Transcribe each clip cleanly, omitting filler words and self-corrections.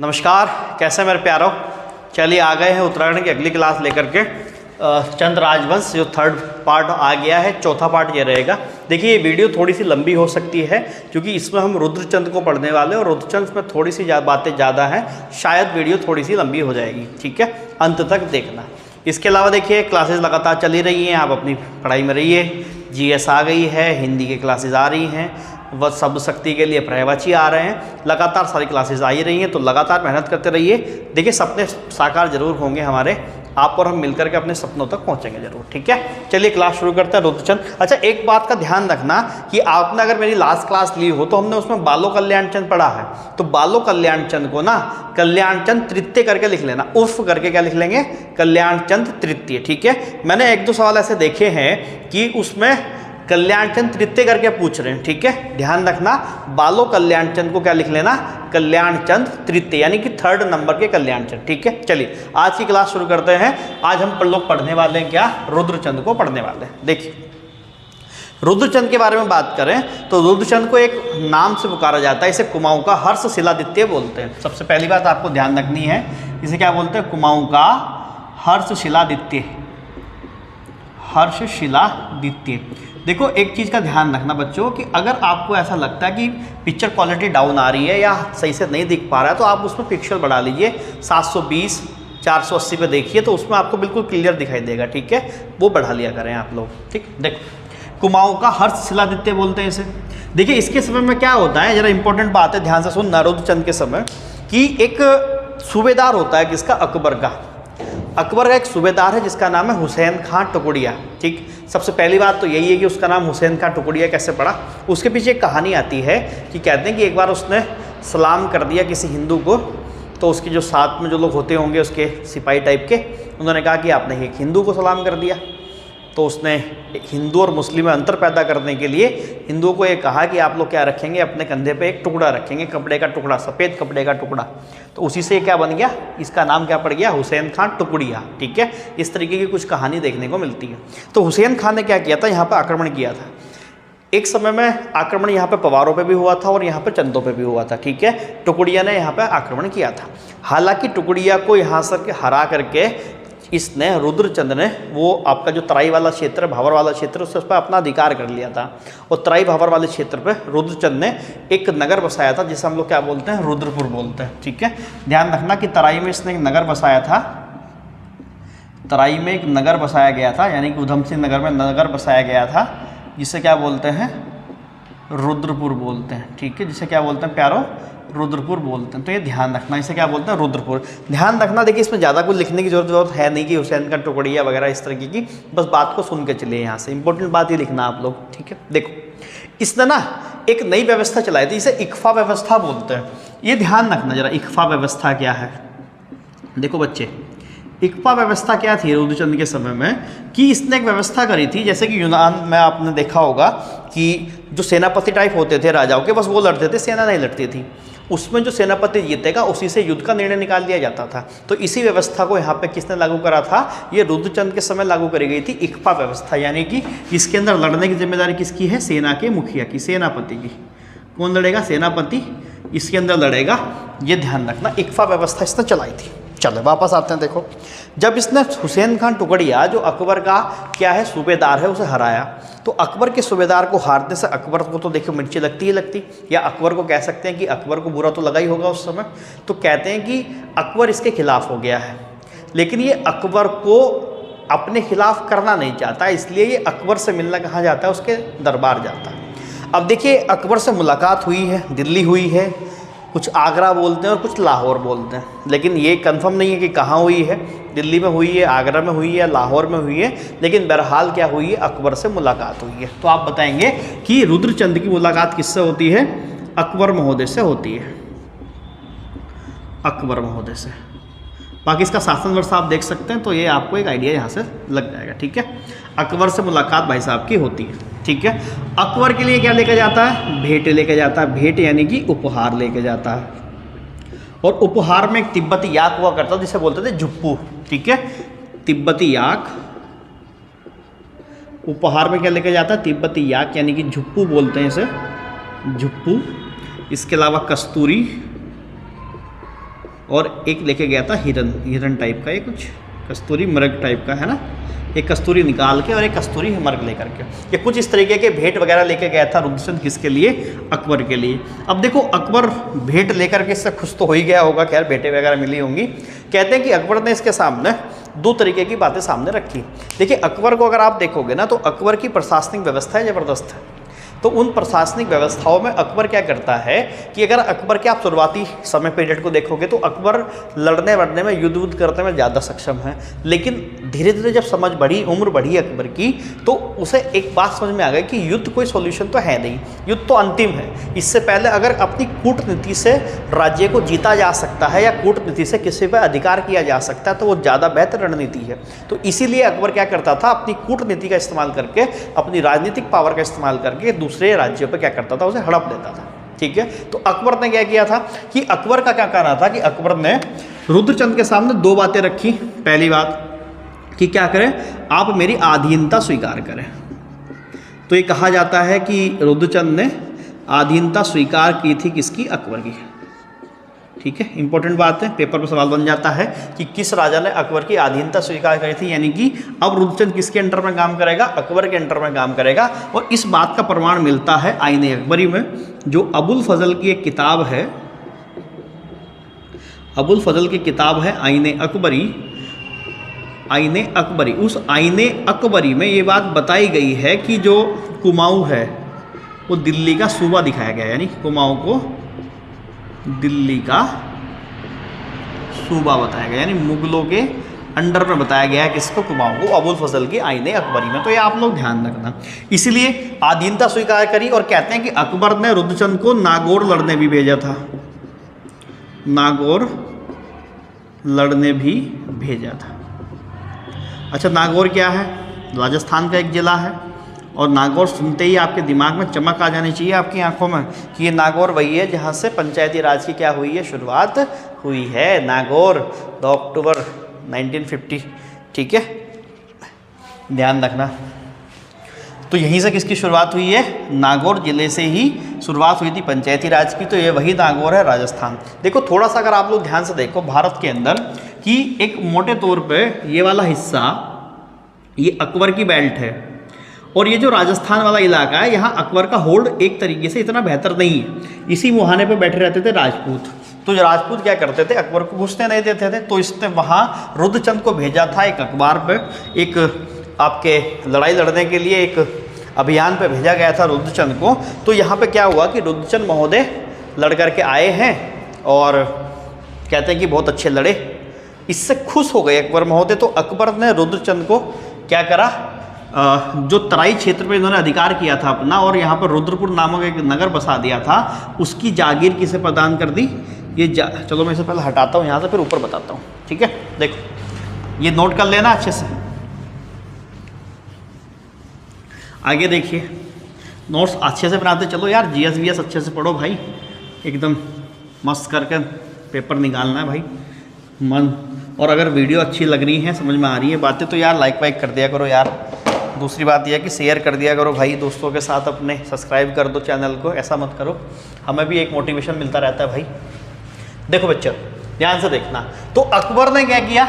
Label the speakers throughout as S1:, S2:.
S1: नमस्कार, कैसे मेरे प्यारो। चलिए आ गए हैं उत्तराखंड की अगली क्लास लेकर के। चंद राजवंश जो थर्ड पार्ट आ गया है, चौथा पार्ट ये रहेगा। देखिए ये वीडियो थोड़ी सी लंबी हो सकती है क्योंकि इसमें हम रुद्रचंद को पढ़ने वाले हैं और रुद्रचंद में थोड़ी सी बातें ज़्यादा हैं, शायद वीडियो थोड़ी सी लंबी हो जाएगी। ठीक है, अंत तक देखना। इसके अलावा देखिए क्लासेस लगातार चली रही हैं, आप अपनी पढ़ाई में रहिए। जीएस आ गई है, हिंदी की क्लासेस आ रही हैं, वह शब्द शक्ति के लिए पर्यायवाची आ रहे हैं, लगातार सारी क्लासेस आ ही रही हैं। तो लगातार मेहनत करते रहिए। देखिए सपने साकार जरूर होंगे हमारे, आप और हम मिलकर के अपने सपनों तक पहुंचेंगे जरूर। ठीक है, चलिए क्लास शुरू करते हैं। रुद्रचंद, अच्छा एक बात का ध्यान रखना कि आपने अगर मेरी लास्ट क्लास ली हो तो हमने उसमें बालो कल्याण चंद पढ़ा है, तो बालो कल्याण चंद को ना कल्याण चंद तृतीय करके लिख लेना। उर्फ करके क्या लिख लेंगे? कल्याण चंद तृतीय। ठीक है, मैंने एक दो सवाल ऐसे देखे हैं कि उसमें कल्याण चंद तृतीय करके पूछ रहे हैं। ठीक है, ध्यान रखना, बालो कल्याण चंद को क्या लिख लेना? कल्याण चंद तृतीय, यानी कि थर्ड नंबर के कल्याण चंद। ठीक है, चलिए आज की क्लास शुरू करते हैं। आज हम लोग पढ़ने वाले हैं क्या? रुद्रचंद को पढ़ने वाले हैं। देखिए रुद्रचंद के बारे में बात करें तो रुद्रचंद को एक नाम से पुकारा जाता है, इसे कुमाऊं का हर्षशिलादित्य बोलते हैं। सबसे पहली बात आपको ध्यान रखनी है, इसे क्या बोलते हैं? कुमाऊं का हर्षशिलादित्य। हर्षशिलादित्य। देखो एक चीज़ का ध्यान रखना बच्चों कि अगर आपको ऐसा लगता है कि पिक्चर क्वालिटी डाउन आ रही है या सही से नहीं दिख पा रहा है तो आप उसमें पिक्सल बढ़ा लीजिए, 720 480 पे देखिए तो उसमें आपको बिल्कुल क्लियर दिखाई देगा। ठीक है, वो बढ़ा लिया करें आप लोग। ठीक, देखो कुमाऊं का हर्षशिलादित्य बोलते हैं इसे। देखिए इसके समय में क्या होता है, जरा इंपॉर्टेंट बात है, ध्यान से सुनना। रुद्रचंद के समय कि एक सूबेदार होता है, किसका? अकबर का। अकबर का एक सूबेदार है जिसका नाम है हुसैन खां टुकड़िया। ठीक, सबसे पहली बात तो यही है कि उसका नाम हुसैन खां टुकड़िया कैसे पड़ा। उसके पीछे एक कहानी आती है कि कहते हैं कि एक बार उसने सलाम कर दिया किसी हिंदू को, तो उसके जो साथ में जो लोग होते होंगे उसके सिपाही टाइप के, उन्होंने कहा कि आपने एक हिंदू को सलाम कर दिया। तो उसने हिंदू और मुस्लिम में अंतर पैदा करने के लिए हिंदुओं को ये कहा कि आप लोग क्या रखेंगे? अपने कंधे पे एक टुकड़ा रखेंगे, कपड़े का टुकड़ा, सफ़ेद कपड़े का टुकड़ा। तो उसी से क्या बन गया? इसका नाम क्या पड़ गया? हुसैन खां टुकड़िया। ठीक है, इस तरीके की कुछ कहानी देखने को मिलती है। तो हुसैन खां ने क्या किया था? यहाँ पर आक्रमण किया था। एक समय में आक्रमण यहाँ पे पवारों पे भी हुआ था और यहाँ पे चंदों पे भी हुआ था। ठीक है, टुकड़िया ने यहाँ पे आक्रमण किया था। हालांकि टुकड़िया को यहाँ से हरा करके इसने, रुद्रचंद ने, वो आपका जो तराई वाला क्षेत्र, भावर वाला क्षेत्र, उस पर अपना अधिकार कर लिया था। और तराई भावर वाले क्षेत्र पर रुद्रचंद ने एक नगर बसाया था जिसे हम लोग क्या बोलते हैं? रुद्रपुर बोलते हैं। ठीक है, ध्यान रखना कि तराई में इसने एक नगर बसाया था। तराई में एक नगर बसाया गया था, यानी कि उधम सिंह नगर में नगर बसाया गया था जिसे क्या बोलते हैं? रुद्रपुर बोलते हैं। ठीक है, जिसे क्या बोलते हैं प्यारो? रुद्रपुर बोलते हैं। तो ये ध्यान रखना, इसे क्या बोलते हैं? रुद्रपुर। ध्यान रखना, देखिए इसमें ज़्यादा कुछ लिखने की जरूरत है नहीं कि हुसैन का टुकड़िया वगैरह इस तरीके की, बस बात को सुन के चलिए। यहाँ से इंपॉर्टेंट बात ये लिखना आप लोग। ठीक है, देखो इसने ना एक नई व्यवस्था चलाई थी, इसे इक्फा व्यवस्था बोलते हैं। ये ध्यान रखना जरा, इक्फा व्यवस्था क्या है। देखो बच्चे, इक्फा व्यवस्था क्या थी रुद्रचंद के समय में कि इसने एक व्यवस्था करी थी, जैसे कि यूनान में आपने देखा होगा कि जो सेनापति टाइप होते थे राजाओं के, बस वो लड़ते थे, सेना नहीं लड़ती थी। उसमें जो सेनापति जीतेगा उसी से युद्ध का निर्णय निकाल लिया जाता था। तो इसी व्यवस्था को यहाँ पे किसने लागू करा था? ये रुद्रचंद के समय लागू करी गई थी, इक्फा व्यवस्था। यानी कि इसके अंदर लड़ने की जिम्मेदारी किसकी है? सेना के मुखिया की, सेनापति की। कौन लड़ेगा? सेनापति इसके अंदर लड़ेगा। ये ध्यान रखना, इक्फा व्यवस्था इसने चलाई थी। चलो वापस आते हैं। देखो जब इसने हुसैन खां टुकड़िया, जो अकबर का क्या है सूबेदार है, उसे हराया, तो अकबर के सूबेदार को हारने से अकबर को तो देखो मिर्ची लगती ही लगती, या अकबर को कह सकते हैं कि अकबर को बुरा तो लगा ही होगा उस समय। तो कहते हैं कि अकबर इसके खिलाफ हो गया है, लेकिन ये अकबर को अपने खिलाफ करना नहीं चाहता, इसलिए ये अकबर से मिलना कहाँ जाता है? उसके दरबार जाता है। अब देखिए अकबर से मुलाकात हुई है, दिल्ली हुई है, कुछ आगरा बोलते हैं और कुछ लाहौर बोलते हैं, लेकिन ये कंफर्म नहीं है कि कहाँ हुई है। दिल्ली में हुई है, आगरा में हुई है, लाहौर में हुई है, लेकिन बहरहाल क्या हुई है? अकबर से मुलाकात हुई है। तो आप बताएंगे कि रुद्रचंद की मुलाकात किससे होती है? अकबर महोदय से होती है, अकबर महोदय से। बाकी इसका शासन वर्ष आप देख सकते हैं, तो ये आपको एक आइडिया यहाँ से लग जाएगा। ठीक है, अकबर से मुलाकात भाई साहब की होती है। ठीक है, अकबर के लिए क्या लेकर जाता है? भेंट लेकर जाता है। भेंट यानी कि उपहार लेकर जाता है। और उपहार में एक तिब्बती याक हुआ करता जिसे बोलते थे झुप्पू। ठीक है, तिब्बती याक। उपहार में क्या लेकर जाता है? तिब्बती याक, यानी कि झुप्पू बोलते हैं इसे, झुप्पू। इसके अलावा कस्तूरी, और एक लेके गया था हिरन टाइप का, ये कुछ कस्तूरी मृग टाइप का है ना, एक कस्तूरी निकाल के और एक कस्तूरी मर्ग लेकर के, ये कुछ इस तरीके के भेंट वगैरह लेके गया था रुद्रचंद, किसके लिए? अकबर के लिए। अब देखो अकबर भेंट लेकर के इससे खुश तो हो ही गया होगा, खैर भेंटें वगैरह मिली होंगी। कहते हैं कि अकबर ने इसके सामने दो तरीके की बातें सामने रखी। देखिए अकबर को अगर आप देखोगे ना तो अकबर की प्रशासनिक व्यवस्था ज़बरदस्त है। तो उन प्रशासनिक व्यवस्थाओं में अकबर क्या करता है कि अगर अकबर के आप शुरुआती समय पीरियड को देखोगे तो अकबर लड़ने वड़ने में, युद्ध करने में ज़्यादा सक्षम है। लेकिन धीरे धीरे जब समझ बढ़ी, उम्र बढ़ी अकबर की, तो उसे एक बात समझ में आ गई कि युद्ध कोई सॉल्यूशन तो है नहीं, युद्ध तो अंतिम है। इससे पहले अगर अपनी कूटनीति से राज्य को जीता जा सकता है या कूटनीति से किसी पर अधिकार किया जा सकता है तो वो ज़्यादा बेहतर रणनीति है। तो इसीलिए अकबर क्या करता था, अपनी कूटनीति का इस्तेमाल करके, अपनी राजनीतिक पावर का इस्तेमाल करके दूसरे राज्यों पर क्या करता था, उसे हड़प लेता था। ठीक है, तो अकबर ने क्या किया था कि अकबर का क्या कहना था कि अकबर ने रुद्रचंद के सामने दो बातें रखी। पहली बात कि क्या करें, आप मेरी अधीनता स्वीकार करें। तो ये कहा जाता है कि रुद्रचंद ने अधीनता स्वीकार की थी, किसकी? अकबर की। ठीक है, इंपॉर्टेंट बात है, पेपर पर सवाल बन जाता है कि किस राजा ने अकबर की अधीनता स्वीकार करी थी, यानी कि अब रुद्रचंद किसके अंडर में काम करेगा? अकबर के अंडर में काम करेगा। और इस बात का प्रमाण मिलता है आईने अकबरी में, जो अबुल फजल की एक किताब है, अबुल फजल की किताब है आईने अकबरी। आईने अकबरी, उस आईने अकबरी में ये बात बताई गई है कि जो कुमाऊँ है वो दिल्ली का सूबा दिखाया गया, यानी कुमाऊँ को दिल्ली का सूबा बताया गया, यानी मुगलों के अंडर में बताया गया है, किसको? कुमाऊँ को, अबुल फजल की आईने अकबरी में। तो ये आप लोग ध्यान रखना। इसीलिए अधीनता स्वीकार करी और कहते हैं कि अकबर ने रुद्रचंद को नागौर लड़ने भी भेजा था, नागौर लड़ने भी भेजा था। अच्छा, नागौर क्या है? राजस्थान का एक जिला है। और नागौर सुनते ही आपके दिमाग में चमक आ जानी चाहिए, आपकी आंखों में, कि ये नागौर वही है जहाँ से पंचायती राज की क्या हुई है? शुरुआत हुई है। नागौर 2 अक्टूबर 1950। ठीक है, ध्यान रखना। तो यहीं से किसकी शुरुआत हुई है? नागौर जिले से ही शुरुआत हुई थी पंचायती राज की। तो ये वही नागौर है, राजस्थान। देखो थोड़ा सा अगर आप लोग ध्यान से देखो भारत के अंदर, कि एक मोटे तौर पे ये वाला हिस्सा ये अकबर की बेल्ट है, और ये जो राजस्थान वाला इलाका है यहाँ अकबर का होल्ड एक तरीके से इतना बेहतर नहीं है। इसी मुहाने पे बैठे रहते थे राजपूत। तो जो राजपूत क्या करते थे, अकबर को घुसने नहीं देते थे। तो इसने वहाँ रुद्रचंद को भेजा था एक अखबार पे, एक आपके लड़ाई लड़ने के लिए एक अभियान पे भेजा गया था रुद्रचंद को। तो यहाँ पे क्या हुआ कि रुद्रचंद महोदय लड़ करके आए हैं और कहते हैं कि बहुत अच्छे लड़े। इससे खुश हो गए अकबर महोदय। तो अकबर ने रुद्रचंद को क्या करा, जो तराई क्षेत्र पे इन्होंने अधिकार किया था अपना, और यहाँ पर रुद्रपुर नामक एक नगर बसा दिया था, उसकी जागीर किसे प्रदान कर दी? ये चलो मैं इसे पहले हटाता हूँ यहाँ से, फिर ऊपर बताता हूँ। ठीक है, देखो ये नोट कर लेना अच्छे से। आगे देखिए, नोट्स अच्छे से बनाते चलो यार, जीएस वीएस अच्छे से पढ़ो भाई, एकदम मस्त करके पेपर निकालना है भाई मन। और अगर वीडियो अच्छी लग रही है, समझ में आ रही है बातें, तो यार लाइक वाइक कर दिया करो यार। दूसरी बात यह है कि शेयर कर दिया करो भाई दोस्तों के साथ अपने, सब्सक्राइब कर दो चैनल को, ऐसा मत करो, हमें भी एक मोटिवेशन मिलता रहता है भाई। देखो बच्चों ध्यान से देखना। तो अकबर ने क्या किया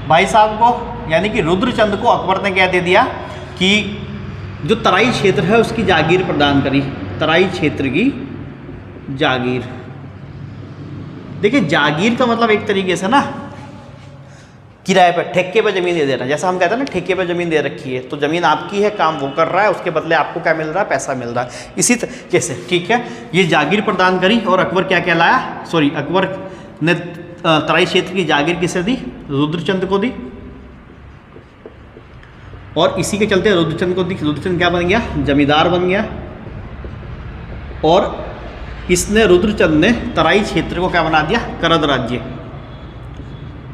S1: भाई साहब को, यानी कि रुद्रचंद को अकबर ने क्या दे दिया कि जो तराई क्षेत्र है उसकी जागीर प्रदान करी, तराई क्षेत्र की जागीर। देखिए जागीर का मतलब एक तरीके से ना किराए पर, ठेके पर ज़मीन दे देना। जैसा हम कहते हैं ना ठेके पर ज़मीन दे रखी है, तो ज़मीन आपकी है, काम वो कर रहा है, उसके बदले आपको क्या मिल रहा है? पैसा मिल रहा है। इसी तरीके से ठीक है, ये जागीर प्रदान करी। और अकबर क्या कहलाया, सॉरी अकबर ने तराई क्षेत्र की जागीर किसे दी? रुद्रचंद को दी। और इसी के चलते रुद्रचंद को दी, रुद्रचंद क्या बन गया? जमींदार बन गया। और इसने रुद्रचंद ने तराई क्षेत्र को क्या बना दिया? करद राज्य।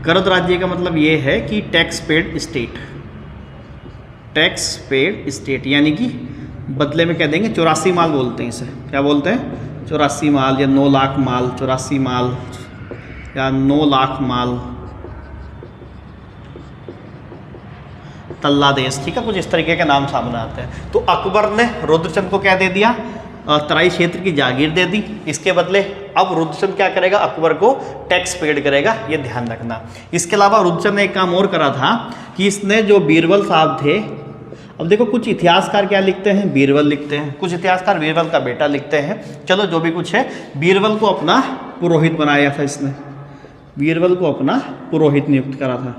S1: करद राज्य का मतलब ये है कि tax paid state, tax paid state, यानी कि बदले में क्या देंगे? 84 माल बोलते हैं इसे, क्या बोलते हैं? 84 माल या 9 लाख माल, 84 माल या 9 लाख माल, तल्ला देश। ठीक है, कुछ इस तरीके के नाम सामने आते हैं। तो अकबर ने रुद्रचंद को क्या दे दिया? तराई क्षेत्र की जागीर दे दी। इसके बदले अब रुद्रचंद क्या करेगा, अकबर को टैक्स पेड करेगा, ये ध्यान रखना। इसके अलावा रुद्रचंद ने एक काम और करा था कि इसने जो बीरबल साहब थे, अब देखो कुछ इतिहासकार क्या लिखते हैं, बीरबल लिखते हैं, कुछ इतिहासकार बीरबल का बेटा लिखते हैं। चलो जो भी कुछ है, बीरबल को अपना पुरोहित बनाया था इसने, बीरबल को अपना पुरोहित नियुक्त करा था।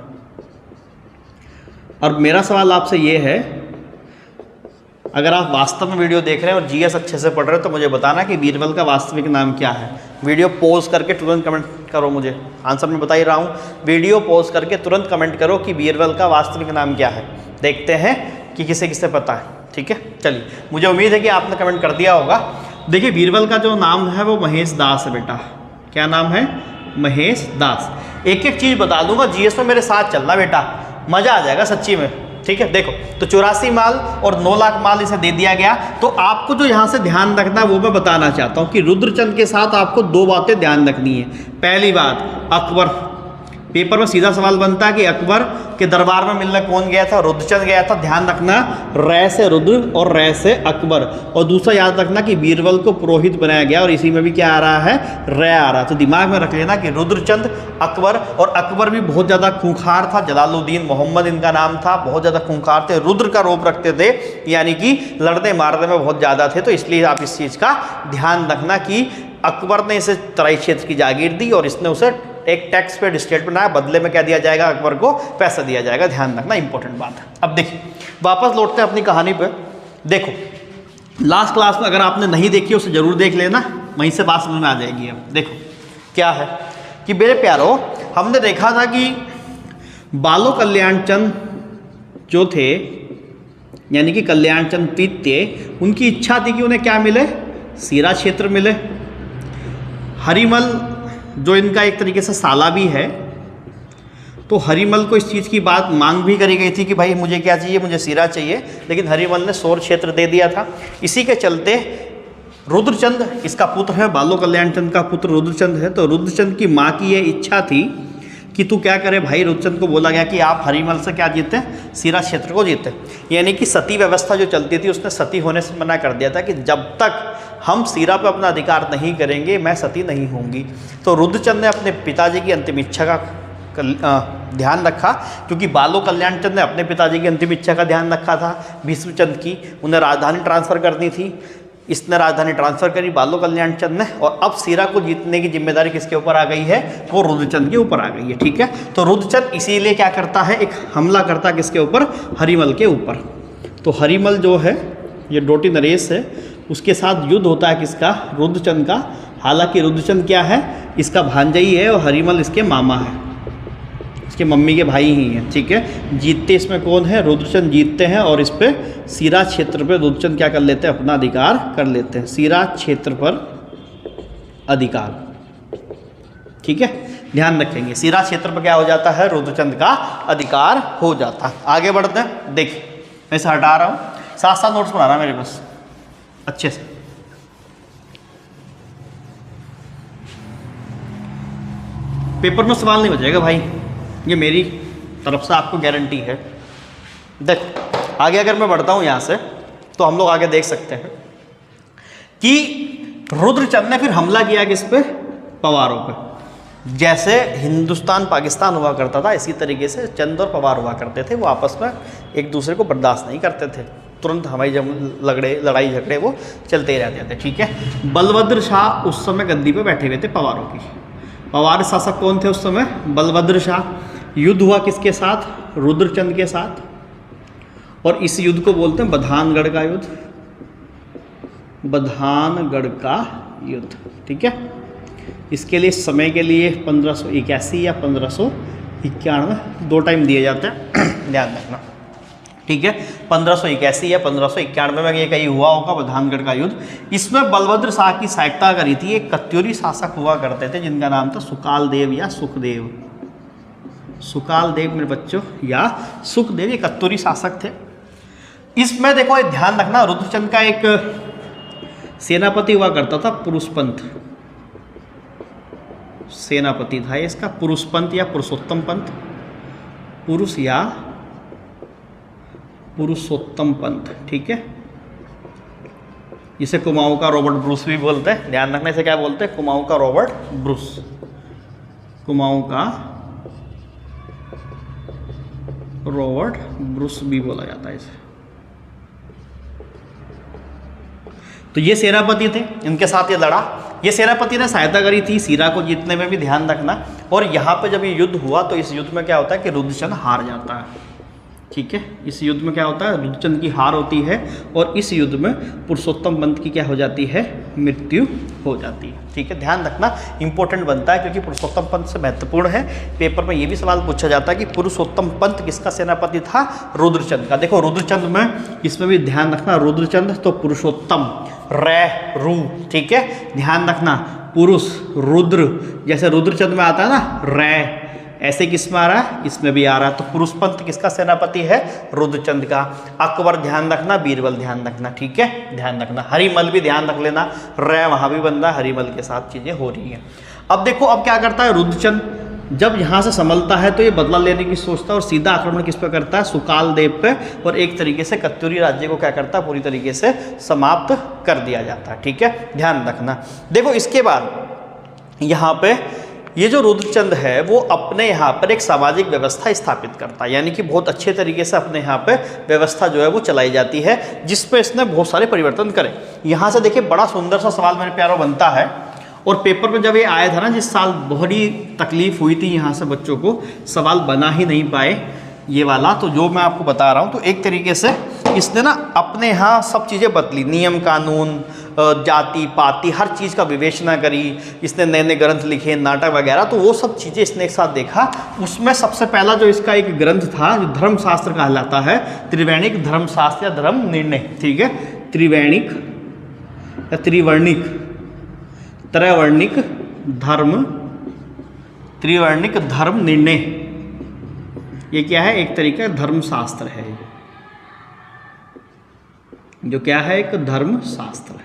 S1: और मेरा सवाल आपसे ये है, अगर आप वास्तव में वीडियो देख रहे हैं और जीएस अच्छे से पढ़ रहे हैं तो मुझे बताना कि बीरबल का वास्तविक नाम क्या है। वीडियो पॉज करके तुरंत कमेंट करो, मुझे आंसर मैं बता ही रहा हूँ, वीडियो पॉज करके तुरंत कमेंट करो कि बीरबल का वास्तविक नाम क्या है। देखते हैं कि किसे किसे पता है, ठीक है। चलिए, मुझे उम्मीद है कि आपने कमेंट कर दिया होगा। देखिए, बीरबल का जो नाम है वो महेश दास है बेटा। क्या नाम है? महेश दास। एक एक चीज़ बता दूंगा, जीएस में मेरे साथ चलना बेटा, मज़ा आ जाएगा सच्ची में, ठीक है। देखो, तो 84 माल और 9 लाख माल इसे दे दिया गया। तो आपको जो यहाँ से ध्यान रखना है वो मैं बताना चाहता हूँ कि रुद्रचंद के साथ आपको 2 बातें ध्यान रखनी है। पहली बात, अकबर, पेपर में सीधा सवाल बनता है कि अकबर के दरबार में मिलने कौन गया था? रुद्रचंद गया था। ध्यान रखना, रै से रुद्र और रै से अकबर। और दूसरा याद रखना कि बीरबल को पुरोहित बनाया गया और इसी में भी क्या आ रहा है? रै आ रहा है। तो दिमाग में रख लेना कि रुद्रचंद, अकबर, और अकबर भी बहुत ज़्यादा खूंखार था, जलालुद्दीन मोहम्मद इनका नाम था, बहुत ज़्यादा खूंखार थे, रुद्र का रूप रखते थे, यानी कि लड़ने मारने में बहुत ज़्यादा थे। तो इसलिए आप इस चीज़ का ध्यान रखना कि अकबर ने इसे तराई क्षेत्र की जागीर दी और इसने उसे एक टैक्स पेड स्टेट बनाया, बदले में क्या दिया जाएगा? अकबर को पैसा दिया जाएगा। ध्यान रखना, इंपॉर्टेंट बात है। अब देखिए, वापस लौटते हैं अपनी कहानी पे। देखो, लास्ट क्लास में अगर आपने नहीं देखी उसे जरूर देख लेना, वहीं से बात समझ में आ जाएगी। अब देखो क्या है कि मेरे प्यारो, हमने देखा था कि बालो कल्याण चंद जो थे, यानी कि कल्याण चंद तृतीय, उनकी इच्छा थी कि उन्हें क्या मिले? सीरा क्षेत्र मिले। हरिमल जो इनका एक तरीके से साला भी है, तो हरिमल को इस चीज़ की बात मांग भी करी गई थी कि भाई मुझे क्या चाहिए? मुझे सीरा चाहिए। लेकिन हरिमल ने सोर क्षेत्र दे दिया था। इसी के चलते रुद्रचंद, इसका पुत्र है, बालो कल्याण चंद का पुत्र रुद्रचंद है, तो रुद्रचंद की माँ की ये इच्छा थी कि तू क्या करे भाई। रुद्रचंद को बोला गया कि आप हरिमल से क्या जीते? सीरा क्षेत्र को जीते। यानी कि सती व्यवस्था जो चलती थी उसने सती होने से मना कर दिया था कि जब तक हम सीरा पर अपना अधिकार नहीं करेंगे मैं सती नहीं होंगी। तो रुद्रचंद ने अपने पिताजी की अंतिम इच्छा का ध्यान रखा, क्योंकि बालो कल्याण चंद ने अपने पिताजी की अंतिम इच्छा का ध्यान रखा था, भीष्मचंद की, उन्हें राजधानी ट्रांसफ़र करनी थी। इसने राजधानी ट्रांसफ़र करी बालो कल्याण चंद ने, और अब सीरा को जीतने की जिम्मेदारी किसके ऊपर आ गई है? वो रुद्रचंद के ऊपर आ गई है, ठीक है। तो रुद्रचंद इसीलिए क्या करता है? एक हमला करता है किसके ऊपर? हरिमल के ऊपर। तो हरिमल जो है, ये डोटी नरेश है, उसके साथ युद्ध होता है किसका? रुद्रचंद का। हालांकि रुद्रचंद क्या है? इसका भांजा ही है और हरिमल इसके मामा है, इसके मम्मी के भाई ही हैं, ठीक है। जीतते इसमें कौन है? रुद्रचंद जीतते हैं और इस पे सीरा क्षेत्र पे रुद्रचंद क्या कर लेते हैं? अपना अधिकार कर लेते हैं, सीरा क्षेत्र पर अधिकार, ठीक है। ध्यान रखेंगे, सीरा क्षेत्र पर क्या हो जाता है? रुद्रचंद का अधिकार हो जाता है। आगे बढ़ते हैं। देखिए, मैं इसे हटा रहा हूँ, साथ साथ नोट्स बना रहा मेरे पास अच्छे से। पेपर में सवाल नहीं हो जाएगा भाई, ये मेरी तरफ से आपको गारंटी है। देखो आगे अगर मैं बढ़ता हूँ यहाँ से, तो हम लोग आगे देख सकते हैं कि रुद्रचंद ने फिर हमला किया किस पे? पवारों पे। जैसे हिंदुस्तान पाकिस्तान हुआ करता था, इसी तरीके से चंद और पवार हुआ करते थे। वो आपस में एक दूसरे को बर्दाश्त नहीं करते थे, तुरंत हवाई लड़ाई झगड़े वो चलते ही रहते थे, ठीक है। बलभद्र शाह उस समय गद्दी पे बैठे हुए थे पवारों की। पवार शासक कौन थे उस समय? बलभद्र शाह। युद्ध हुआ किसके साथ? रुद्रचंद के साथ। और इस युद्ध को बोलते हैं बधानगढ़ का युद्ध, बधानगढ़ का युद्ध, ठीक है। इसके लिए समय के लिए 1581 या 1591 दो टाइम दिए जाते हैं, ध्यान रखना, ठीक है। 1581 या 1591 में ये कहीं हुआ होगा बधानगढ़ का युद्ध। इसमें बलभद्र शाह की सहायता करी थी एक कत्यूरी शासक हुआ करते थे जिनका नाम था सुकाल देव या सुखदेव। सुकाल देव मेरे बच्चों या सुखदेव, ये कत्यूरी शासक थे। इसमें देखो एक ध्यान रखना, रुद्रचंद का एक सेनापति हुआ करता था पुरुषपंत, सेनापति था इसका पुरुषपंत या पुरुषोत्तम पंत, पुरुष या पुरुषोत्तम पंत, ठीक है। इसे कुमाऊं का रॉबर्ट ब्रूस भी बोलते हैं, ध्यान रखने से क्या बोलते हैं, कुमाऊं का रॉबर्ट ब्रूस, कुमाऊं का रॉबर्ट ब्रूस भी बोला जाता है इसे। तो ये सेनापति थे, इनके साथ ये लड़ा, ये सेनापति ने सहायता करी थी सीरा को जीतने में भी, ध्यान रखना। और यहाँ पे जब ये युद्ध हुआ तो इस युद्ध में क्या होता है कि रुद्रचंद हार जाता है, ठीक है। इस युद्ध में क्या होता है, रुद्रचंद की हार होती है और इस युद्ध में पुरुषोत्तम पंत की क्या हो जाती है, मृत्यु हो जाती है, ठीक है। ध्यान रखना, इंपॉर्टेंट बनता है क्योंकि पुरुषोत्तम पंत से महत्वपूर्ण है। पेपर में ये भी सवाल पूछा जाता है कि पुरुषोत्तम पंत किसका सेनापति था, रुद्रचंद का। देखो रुद्रचंद में, इसमें भी ध्यान रखना, रुद्रचंद तो पुरुषोत्तम रै रू, ठीक है, ध्यान रखना, पुरुष रुद्र, जैसे रुद्रचंद में आता है ना रै, ऐसे किस में आ रहा है, इसमें भी आ रहा है। तो पुरुष पंत किसका सेनापति है, रुद्रचंद का। अकबर ध्यान रखना, बीरबल ध्यान रखना, ठीक है, ध्यान रखना। हरिमल भी ध्यान रख लेना, रै वहां भी बन रहा है, हरिमल के साथ चीजें हो रही हैं। अब देखो अब क्या करता है रुद्रचंद, जब यहाँ से संभलता है तो ये बदला लेने की सोचता है और सीधा आक्रमण किस पे करता है, सुकाल देव पे, और एक तरीके से कत्यूरी राज्य को क्या करता है, पूरी तरीके से समाप्त कर दिया जाता है, ठीक है, ध्यान रखना। देखो इसके बाद यहाँ पे ये जो रुद्रचंद है वो अपने यहाँ पर एक सामाजिक व्यवस्था स्थापित करता है, यानी कि बहुत अच्छे तरीके से अपने यहाँ पे व्यवस्था जो है वो चलाई जाती है, जिसपे इसने बहुत सारे परिवर्तन करे। यहाँ से देखिए बड़ा सुंदर सा सवाल मेरे प्यारों बनता है, और पेपर में जब ये आया था ना जिस साल, बहुत ही तकलीफ हुई थी यहाँ से बच्चों को, सवाल बना ही नहीं पाए ये वाला। तो जो मैं आपको बता रहा हूँ, तो एक तरीके से इसने ना अपने यहाँ सब चीज़ें बदली, नियम कानून, जाति पाति, हर चीज़ का विवेचना करी, इसने नए नए ग्रंथ लिखे, नाटक वगैरह, तो वो सब चीज़ें इसने एक साथ देखा। उसमें सबसे पहला जो इसका एक ग्रंथ था जो धर्मशास्त्र कहलाता है, त्रिवैणिक धर्मशास्त्र या धर्म निर्णय, ठीक है, त्रिवैणिक या त्रिवर्णिक, त्रैवर्णिक धर्म निर्णय, ये क्या है, एक तरीका धर्मशास्त्र है, जो क्या है, एक धर्मशास्त्र है।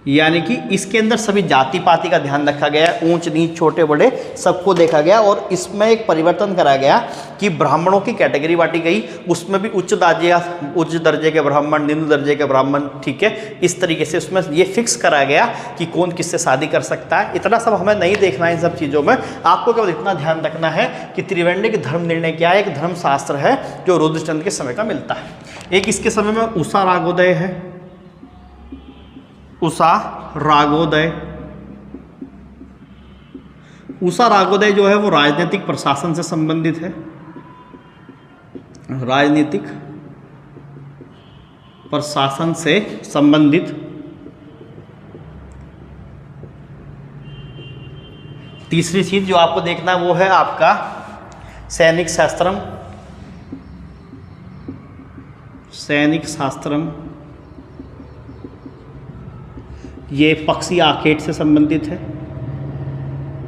S1: यानी कि इसके अंदर सभी जाति पाति का ध्यान रखा गया, ऊंच नीच छोटे बड़े सबको देखा गया, और इसमें एक परिवर्तन करा गया कि ब्राह्मणों की कैटेगरी बांटी गई, उसमें भी उच्च दर्जे के ब्राह्मण, निम्न दर्जे के ब्राह्मण, ठीक है, इस तरीके से उसमें ये फिक्स करा गया कि कौन किससे शादी कर सकता है। इतना सब हमें नहीं देखना है इन सब चीज़ों में, आपको केवल इतना ध्यान रखना है कि त्रिवैणिक धर्म निर्णय क्या है, एक धर्मशास्त्र है जो रुद्रचंद के समय का मिलता है। एक इसके समय में उषा रागोदय है, उषा रागोदय। उषा रागोदय जो है वो राजनीतिक प्रशासन से संबंधित है, राजनीतिक प्रशासन से संबंधित। तीसरी चीज जो आपको देखना है वो है आपका सैनिक शास्त्रम, सैनिक शास्त्रम, ये पक्षी आकेट से संबंधित है।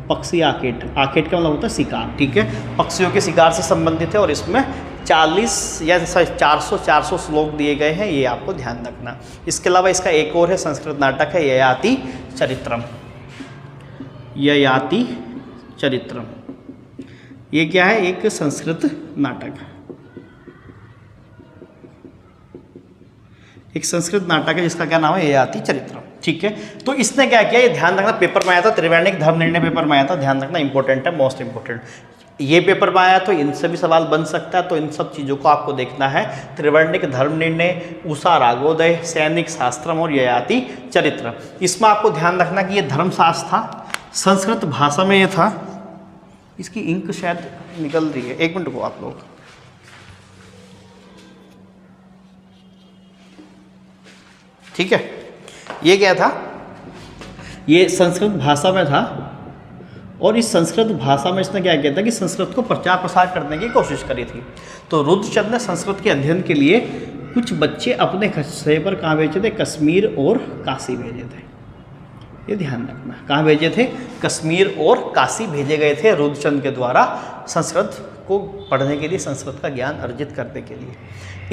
S1: पक्षी आकेट, आकेट का मतलब होता है शिकार, ठीक है, पक्षियों के शिकार से संबंधित है, और इसमें 40 या 400 श्लोक दिए गए हैं, ये आपको ध्यान रखना। इसके अलावा इसका एक और है संस्कृत नाटक है ययाति चरित्रम, ययाति चरित्रम, ये क्या है, एक संस्कृत नाटक है, एक संस्कृत नाटक है जिसका क्या नाम है, ययाति चरित्रम, ठीक है। तो इसने क्या किया, ये ध्यान रखना, पेपर में आया था, त्रिवैणिक धर्म निर्णय पेपर में आया था, ध्यान रखना, इंपॉर्टेंट है, मोस्ट इंपॉर्टेंट। ये पेपर में आया तो इनसे भी सवाल बन सकता है, तो इन सब चीज़ों को आपको देखना है। त्रिवैणिक धर्म निर्णय, उषा रागोदय, सैनिक शास्त्रम और ययाति चरित्र। इसमें आपको ध्यान रखना कि ये धर्मशास्त्र था, संस्कृत भाषा में ये था। इसकी इंक शायद निकल रही है, एक मिनट को आप लोग, ठीक है। ये क्या था, ये संस्कृत भाषा में था, और इस संस्कृत भाषा में इसने क्या किया था कि संस्कृत को प्रचार प्रसार करने की कोशिश करी थी। तो रुद्रचंद ने संस्कृत के अध्ययन के लिए कुछ बच्चे अपने खर्चे पर कहाँ भेजे थे, कश्मीर और काशी भेजे थे, ये ध्यान रखना। कहाँ भेजे थे, कश्मीर और काशी भेजे गए थे रुद्रचंद के द्वारा, संस्कृत को पढ़ने के लिए, संस्कृत का ज्ञान अर्जित करने के लिए।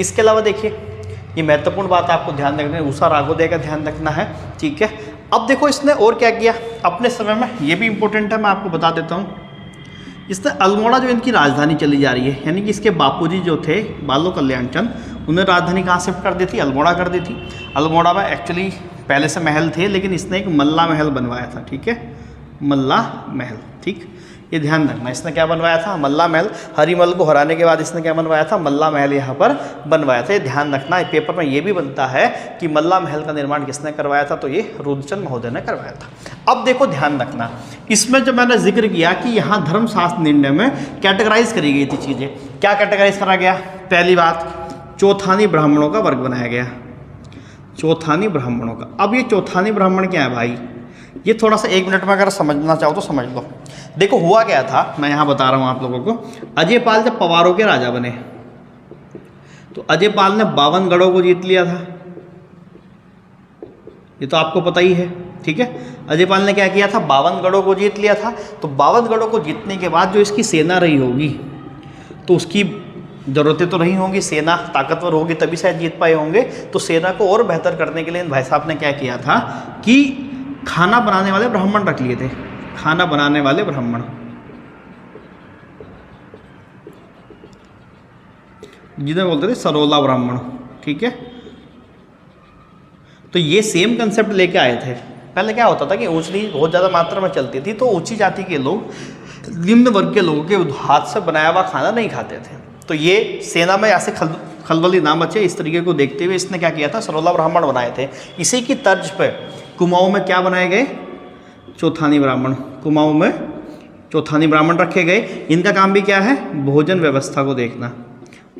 S1: इसके अलावा देखिए, ये महत्वपूर्ण बात आपको ध्यान रखना है, उषा रागोदय का ध्यान रखना है, ठीक है। अब देखो इसने और क्या किया अपने समय में, ये भी इंपॉर्टेंट है, मैं आपको बता देता हूँ। इसने अल्मोड़ा जो इनकी राजधानी चली जा रही है, यानी कि इसके बापूजी जो थे बालो कल्याण चंद, उन्हें राजधानी कहाँ शिफ्ट कर दी थी, अल्मोड़ा कर दी थी। अल्मोड़ा में एक्चुअली पहले से महल थे लेकिन इसने एक मल्ला महल बनवाया था, ठीक है, मल्ला महल, ठीक, ये ध्यान रखना। इसने क्या बनवाया था? मल्ला महल। हरिमल को हराने के बाद इसने क्या बनवाया था? मल्ला महल यहाँ पर बनवाया था। ये ध्यान रखना, पेपर में ये भी बनता है कि मल्ला महल का निर्माण किसने करवाया था, तो ये रुद्रचंद महोदय ने करवाया था। अब देखो ध्यान रखना, इसमें जो मैंने जिक्र किया कि यहाँ धर्मशास्त्र निर्णय में कैटेगराइज करी गई थी चीज़ें। क्या कैटेगराइज करा गया? पहली बात, चौथानी ब्राह्मणों का वर्ग बनाया गया, चौथानी ब्राह्मणों का। अब ये चौथानी ब्राह्मण क्या है भाई, ये थोड़ा सा 1 मिनट में अगर समझना चाहो तो समझ लो। देखो हुआ क्या था, मैं यहाँ बता रहा हूँ आप लोगों को। अजयपाल जब पवारों के राजा बने तो अजयपाल ने 52 गढ़ों को जीत लिया था, ये तो आपको पता ही है, ठीक है। अजयपाल ने क्या किया था? 52 गढ़ों को जीत लिया था। तो 52 गढ़ों को जीतने के बाद जो इसकी सेना रही होगी तो उसकी ज़रूरतें तो रही होंगी, सेना ताकतवर होगी तभी शायद जीत पाए होंगे। तो सेना को और बेहतर करने के लिए इन भाई साहब ने क्या किया था कि खाना बनाने वाले ब्राह्मण रख लिए थे, खाना बनाने वाले ब्राह्मण, जिन्हें बोलते थे सरोला ब्राह्मण, ठीक है। तो ये सेम कंसेप्ट लेके आए थे। पहले क्या होता था कि ऊंच नीच बहुत ज़्यादा मात्रा में चलती थी, तो ऊंची जाति के लोग निम्न वर्ग के लोगों के हाथ से बनाया हुआ खाना नहीं खाते थे। तो ये सेना में ऐसे खलबली ना मचे इस तरीके को देखते हुए इसने क्या किया था? सरोला ब्राह्मण बनाए थे। इसी की तर्ज पे कुमाऊं में क्या बनाए गए? चौथानी ब्राह्मण। कुमाऊं में चौथानी ब्राह्मण रखे गए। इनका काम भी क्या है? भोजन व्यवस्था को देखना,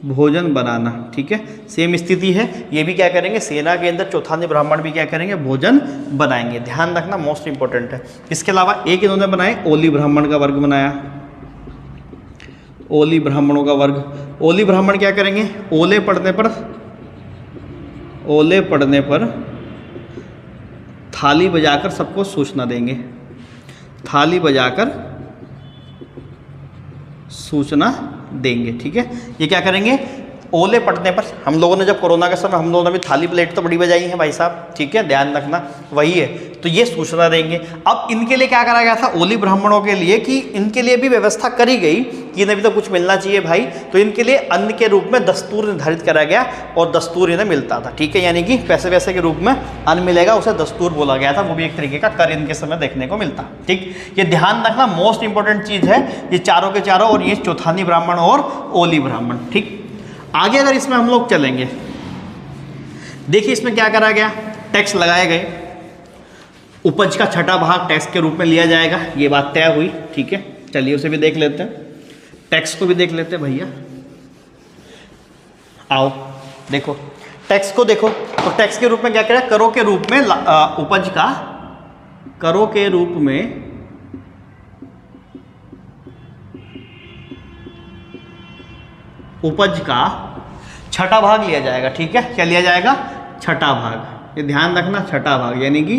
S1: भोजन बनाना, ठीक है। सेम स्थिति है, ये भी क्या करेंगे? सेना के अंदर चौथानी ब्राह्मण भी क्या करेंगे? भोजन बनाएंगे। ध्यान रखना, मोस्ट इंपॉर्टेंट है। इसके अलावा एक इन्होंने बनाए, ओली ब्राह्मण का वर्ग बनाया, ओली ब्राह्मणों का वर्ग। ओली ब्राह्मण क्या करेंगे? ओले पड़ने पर थाली बजाकर सबको सूचना देंगे, थाली बजाकर सूचना देंगे, ठीक है। ये क्या करेंगे? ओले पड़ने पर, हम लोगों ने जब कोरोना के समय हम लोगों ने भी थाली प्लेट तो बड़ी बजाई है भाई साहब, ठीक है, ध्यान रखना, वही है। तो ये सूचना देंगे। अब इनके लिए क्या करा गया था? ओली ब्राह्मणों के लिए कि इनके लिए भी व्यवस्था करी गई कि इन्हें भी तो कुछ मिलना चाहिए भाई। तो इनके लिए अन्न के रूप में दस्तूर निर्धारित करा गया और दस्तूर इन्हें मिलता था, ठीक है, यानी कि पैसे वैसे के रूप में अन्न मिलेगा, उसे दस्तूर बोला गया था। वो भी एक तरीके का कर इनके समय देखने को मिलता, ठीक। ये ध्यान रखना, मोस्ट इंपॉर्टेंट चीज़ है ये चारों के चारों, और ये चौथानी ब्राह्मण और ओली ब्राह्मण, ठीक। आगे अगर इसमें हम लोग चलेंगे, देखिए इसमें क्या करा गया? टैक्स लगाए गए, उपज का छठा भाग टैक्स के रूप में लिया जाएगा, ये बात तय हुई, ठीक है। चलिए उसे भी देख लेते हैं, टैक्स को भी देख लेते हैं भैया। आओ देखो टैक्स को देखो, तो टैक्स के रूप में क्या करा? करों के रूप में उपज का, करों के रूप में उपज का छठा भाग लिया जाएगा, ठीक है। क्या लिया जाएगा? छठा भाग। ये ध्यान रखना, छठा भाग, यानी कि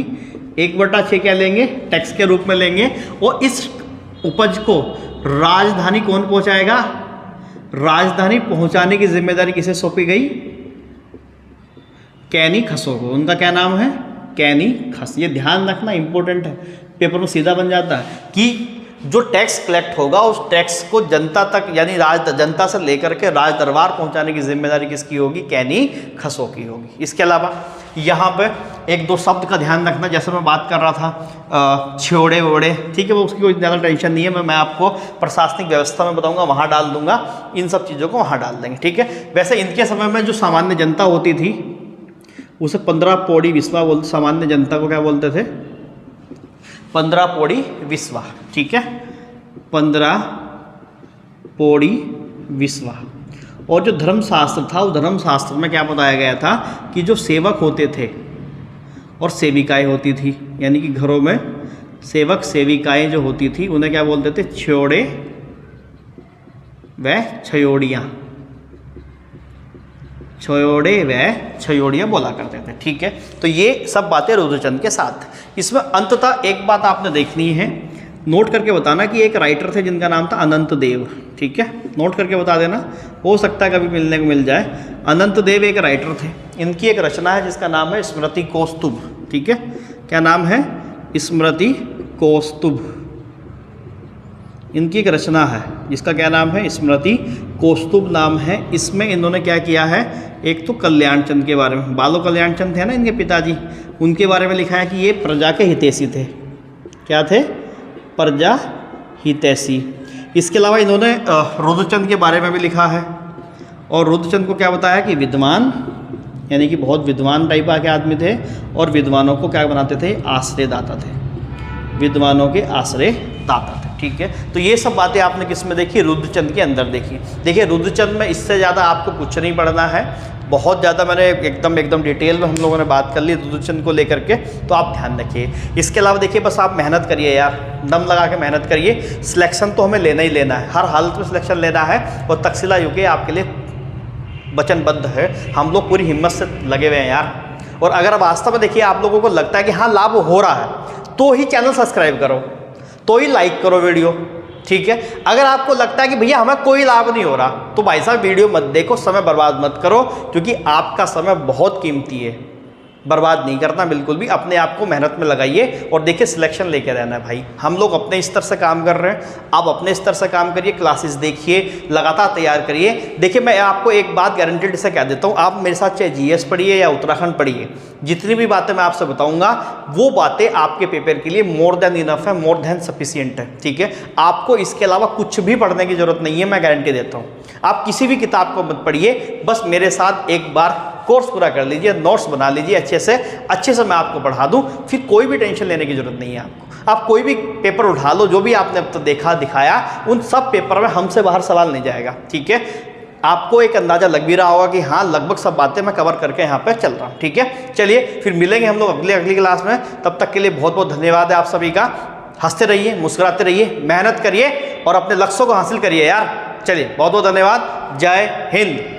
S1: 1/6 क्या लेंगे? टैक्स के रूप में लेंगे। और इस उपज को राजधानी कौन पहुंचाएगा? राजधानी पहुंचाने की जिम्मेदारी किसे सौंपी गई? कैनी खसों को। उनका क्या नाम है? कैनी खस। ये ध्यान रखना, इंपॉर्टेंट है, पेपर में सीधा बन जाता है कि जो टैक्स कलेक्ट होगा उस टैक्स को जनता तक, यानी जनता से लेकर के राज दरबार पहुंचाने की जिम्मेदारी किसकी होगी? कैनी खसों की होगी। इसके अलावा यहाँ पे 1-2 शब्द का ध्यान रखना, जैसे मैं बात कर रहा था छेड़े वोड़े, ठीक है, वो उसकी कोई ज़्यादा टेंशन नहीं है, मैं आपको प्रशासनिक व्यवस्था में बताऊंगा, वहाँ डाल दूंगा, इन सब चीज़ों को वहाँ डाल देंगे, ठीक है। वैसे इनके समय में जो सामान्य जनता होती थी उसे 15 पौड़ी विस्वा बोलते, सामान्य जनता को क्या बोलते थे? 15 पौड़ी विस्वा, ठीक है, 15 पौड़ी विस्वा। और जो धर्मशास्त्र था उस धर्मशास्त्र में क्या बताया गया था कि जो सेवक होते थे और सेविकाएं होती थी, यानी कि घरों में सेवक सेविकाएं जो होती थी उन्हें क्या बोलते थे? छेड़े व छयोड़ियाँ, छयोड़े व छयोड़ियाँ बोला करते थे, ठीक है। तो ये सब बातें रुद्रचंद के साथ। इसमें अंततः एक बात आपने देखनी है, नोट करके बताना कि एक राइटर थे जिनका नाम था अनंत देव, ठीक है, नोट करके बता देना, हो सकता है कभी मिलने को मिल जाए। अनंत देव एक राइटर थे, इनकी एक रचना है जिसका नाम है स्मृति कौस्तुभ, ठीक है। क्या नाम है? स्मृति कौस्तुभ। इनकी एक रचना है जिसका क्या नाम है, स्मृति कौस्तुभ नाम है। इसमें इन्होंने क्या किया है, एक तो कल्याण चंद के बारे में, बालो कल्याण चंद थे ना इनके पिताजी, उनके बारे में लिखा है कि ये प्रजा के हितैषी थे। क्या थे? प्रजा हितैषी। इसके अलावा इन्होंने रुद्रचंद के बारे में भी लिखा है, और रुद्रचंद को क्या बताया कि विद्वान, यानी कि बहुत विद्वान टाइप के आदमी थे, और विद्वानों को क्या बनाते थे, आश्रयदाता थे, विद्वानों के आश्रयदाता थे। ठीक है, तो ये सब बातें आपने किस में देखी, रुद्रचंद के अंदर देखी। देखिए रुद्रचंद में इससे ज़्यादा आपको कुछ नहीं पढ़ना है, बहुत ज़्यादा मैंने एकदम डिटेल में हम लोगों ने बात कर ली रुद्रचंद को लेकर के, तो आप ध्यान रखिए। इसके अलावा देखिए बस आप मेहनत करिए यार, दम लगा के मेहनत करिए। सिलेक्शन तो हमें लेना ही लेना है, हर हालत में सिलेक्शन लेना है, और तक्षशिला यूके आपके लिए वचनबद्ध है। हम लोग पूरी हिम्मत से लगे हुए हैं यार। और अगर वास्तव में देखिए आप लोगों को लगता है कि हाँ लाभ हो रहा है, तो ही चैनल सब्सक्राइब करो, तो ही लाइक करो वीडियो। ठीक है, अगर आपको लगता है कि भैया हमें कोई लाभ नहीं हो रहा, तो भाई साहब वीडियो मत देखो, समय बर्बाद मत करो, क्योंकि आपका समय बहुत कीमती है, बर्बाद नहीं करना बिल्कुल भी। अपने आप को मेहनत में लगाइए, और देखिए सिलेक्शन लेके रहना है भाई। हम लोग अपने स्तर से काम कर रहे हैं, आप अपने स्तर से काम करिए, क्लासेस देखिए, लगातार तैयार करिए। देखिए मैं आपको एक बात गारंटेड से कह देता हूँ, आप मेरे साथ चाहे जीएस पढ़िए या उत्तराखंड पढ़िए, जितनी भी बातें मैं आपसे बताऊंगा वो बातें आपके पेपर के लिए मोर देन इनफ है, मोर देन सफिशिएंट है। ठीक है, आपको इसके अलावा कुछ भी पढ़ने की जरूरत नहीं है, मैं गारंटी देता हूँ। आप किसी भी किताब को मत पढ़िए, बस मेरे साथ एक बार कोर्स पूरा कर लीजिए, नोट्स बना लीजिए अच्छे से मैं आपको पढ़ा दूं, फिर कोई भी टेंशन लेने की जरूरत नहीं है आपको। आप कोई भी पेपर उठा लो, जो भी आपने अब तक देखा दिखाया, उन सब पेपर में हमसे बाहर सवाल नहीं जाएगा। ठीक है, आपको एक अंदाजा लग भी रहा होगा कि हाँ लगभग सब बातें मैं कवर करके यहाँ पे चल रहा हूँ। ठीक है, चलिए फिर मिलेंगे हम लोग अगली क्लास में। तब तक के लिए बहुत बहुत धन्यवाद है आप सभी का। हंसते रहिए, मुस्कुराते रहिए, मेहनत करिए, और अपने लक्ष्यों को हासिल करिए यार। चलिए बहुत बहुत धन्यवाद, जय हिंद।